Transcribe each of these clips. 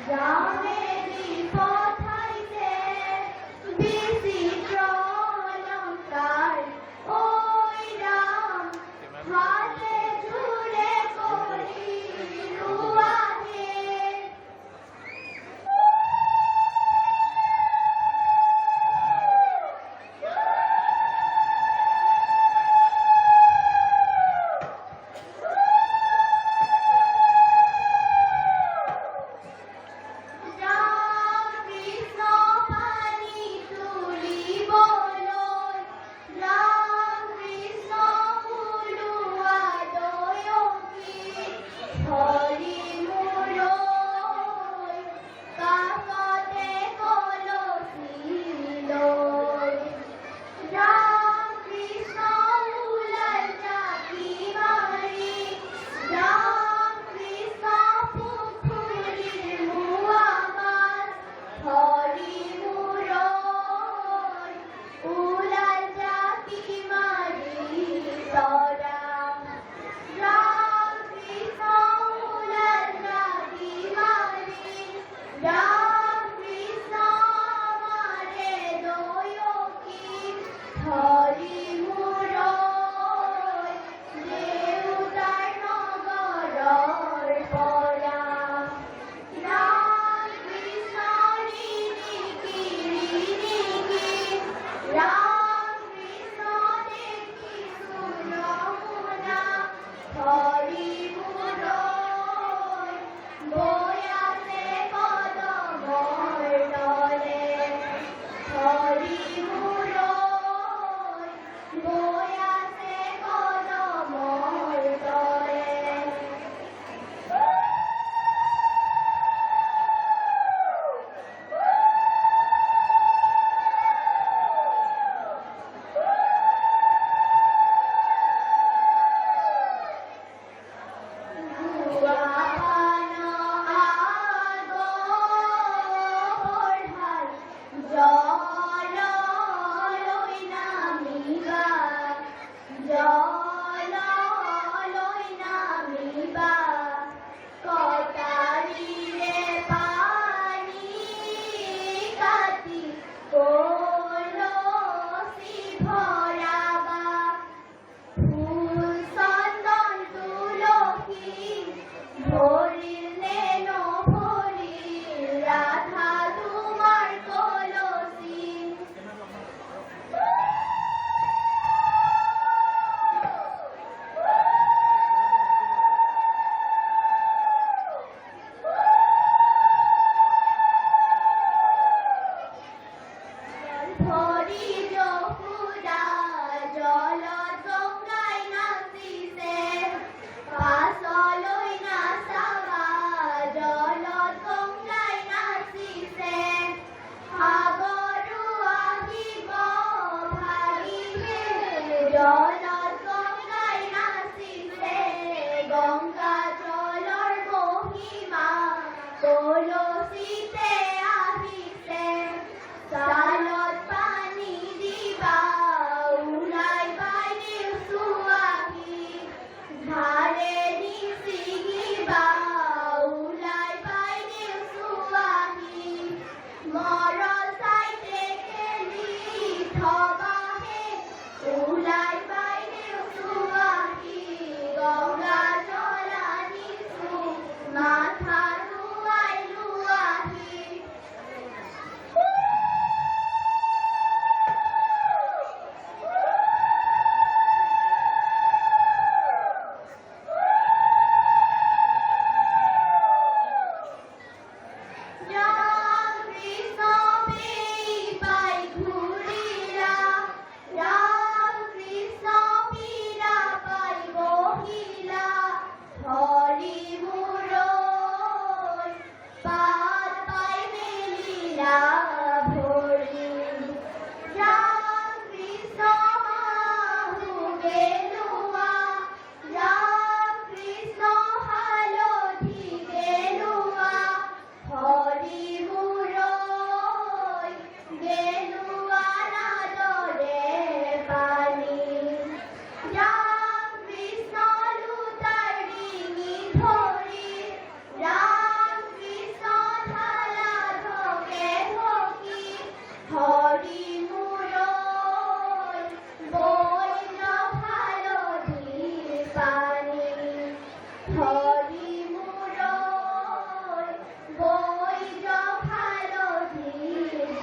ৰামেৰই পথাইতে বিচিত্ৰ অলঙ্কাৰ, ওই ৰাম হাতে জুড়ে কৰি ৰুয়াহে।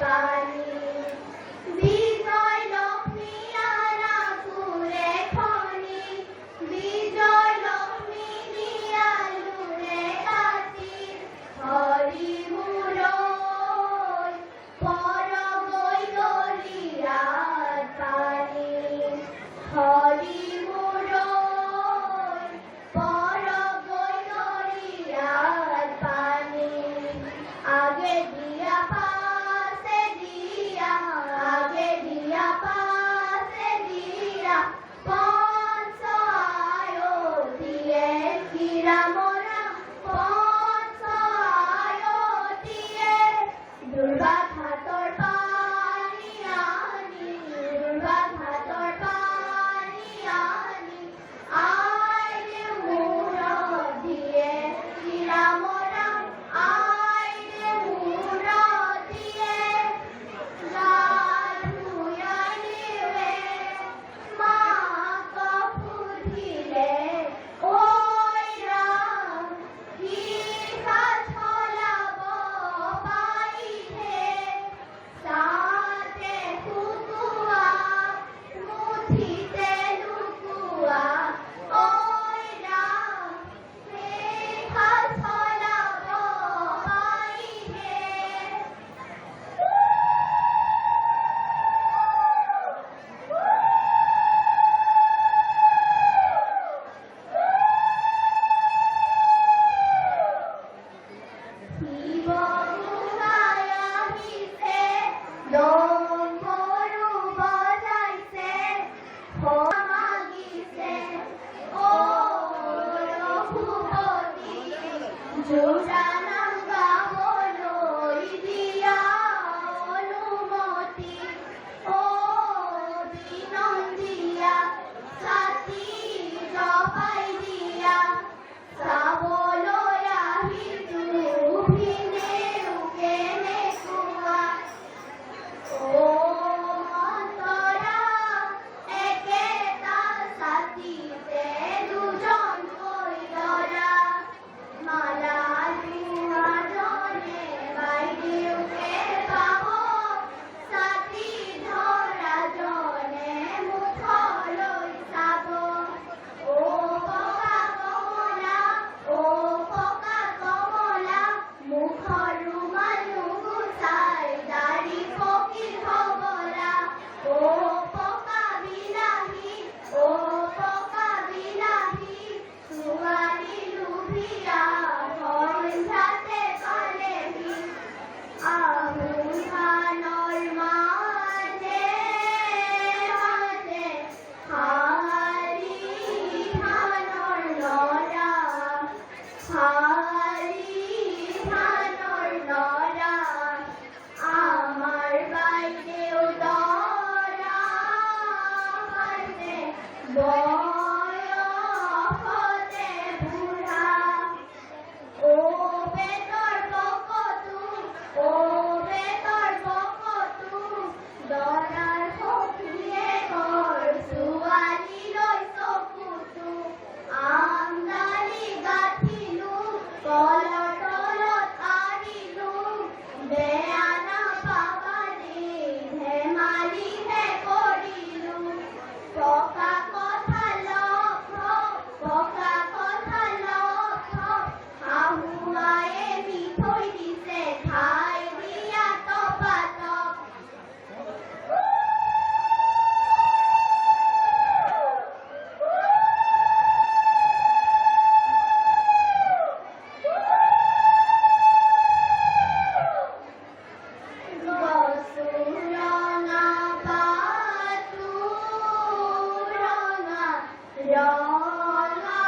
পানী বিজয় লক্ষ্মী আনা কুৰে খনি বিজয় লক্ষ্মী দিয়ালুৰে কাটি হৰি মূৰৈ পৰগৈ দৰিয়াত পানী হৰি মূৰৈ পৰগৈ দৰিয়াত পানী আগে দিয়া পাছে দিয়া আগে দিয়া পাছে দিয়া পঞ্চ আয়তিয়ে শ্ৰীৰামৰা পঞ্চ আয়তিয়ে দুৰ্গা ঘাটৰ পানী আনি দুৰ্গা ঘাটৰ পানী আনি আইৰে মূৰত দিয়ে শ্ৰীৰামৰা আইৰে মূৰত দিয়ে গা ধুয়াইলে মাক সুধিলে ঐ ৰাম কিষা চলাব পাৰিহে তাতে শুকুৱা মুঠিতে লুকুৱা ঐ ৰাম কিষা চলাব পাৰিহে শিৱ গোসাঁই আহিছে দম ভৰু বজাইছে মাগিছে ও ৰঘুপতি যোৰা নাম গাবলৈ দিয়া অনুমতি ও বিনন্দিয়া ছাতি জপাই দিয়া চাবলৈ আহিছো ভিনেও কেনেকুৱা ও মন্তৰা একেটা ছাতিতে দুজনকৈ ল'ৰা মালা দুহাজনে বাইদেউকে পাব ছাতি ধৰাজনে মুখলৈ চাব ও পকা কমলা ও পকা কমলা মুখৰ ৰুমাল নুগুচাই দাড়ি ফকিৰ হবলা ও পকা বিলাহী ও পকা বিলাহী ছোৱালী লুভিয়া সন্ধ্যাতে পালেহি আহোম ধানৰ মাজে মাজে শালি ধানৰ নৰা শালি ধানৰ নৰা আমাৰ বাইদেউ দৰা হৈছে বয়সতে বুঢ়া ও পেটৰ বকতো ও পেটৰ বকতো দৰাৰ সখীয়ে ঘৰ ছোৱালীলৈ চকুতো আমদানি গাঁঠিলো কলৰ তলত আৰিলো বেয়া নাপাবা দেই ধেমালিহে কৰিলো পকা কথা লক্ষ পকা কথা লক্ষ শাহুমায়ে মিঠৈ দিছে খাই দিয়া টপাটপ গছু ৰঙা পাতো ৰঙা ৰঙা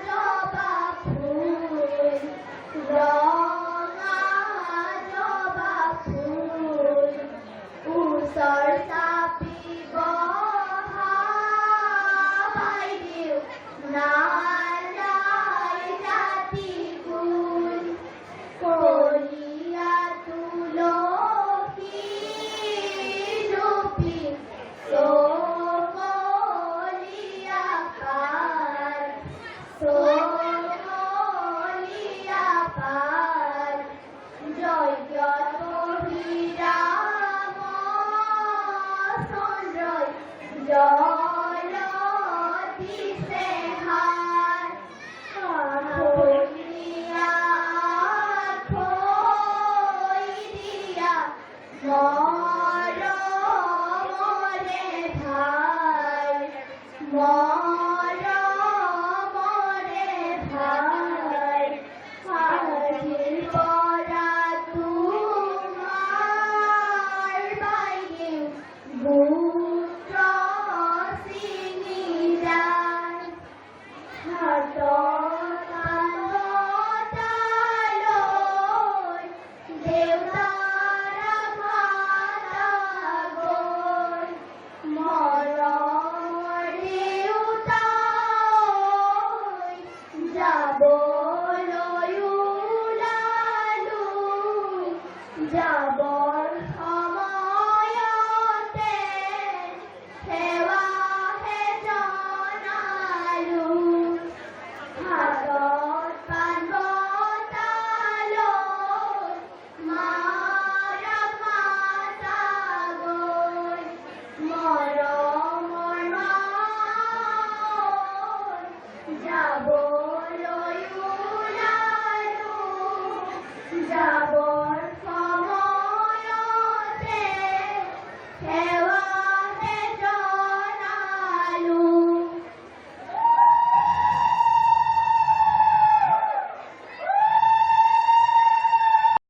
জবা ফুল ৰঙা যাব